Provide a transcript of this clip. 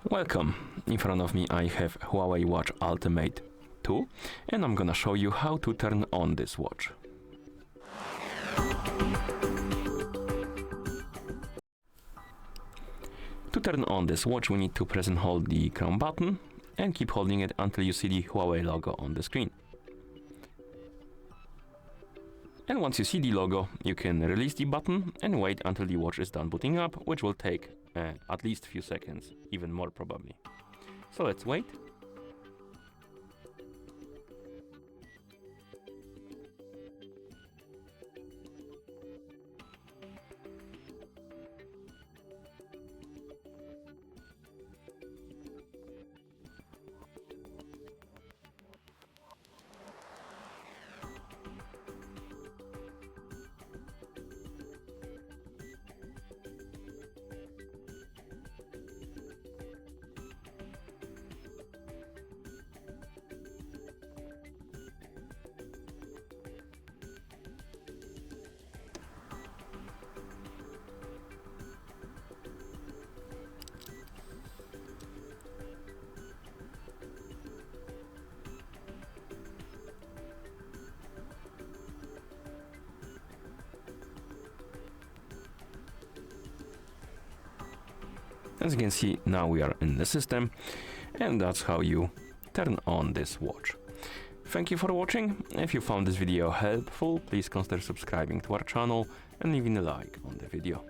Welcome! In front of me I have HUAWEI Watch Ultimate 2 and I'm gonna show you how to turn on this watch. To turn on this watch we need to press and hold the crown button and keep holding it until you see the HUAWEI logo on the screen. And once you see the logo, you can release the button and wait until the watch is done booting up, which will take at least a few seconds, even more probably. So let's wait. As you can see, now we are in the system, and that's how you turn on this watch. Thank you for watching. If you found this video helpful, please consider subscribing to our channel and leaving a like on the video.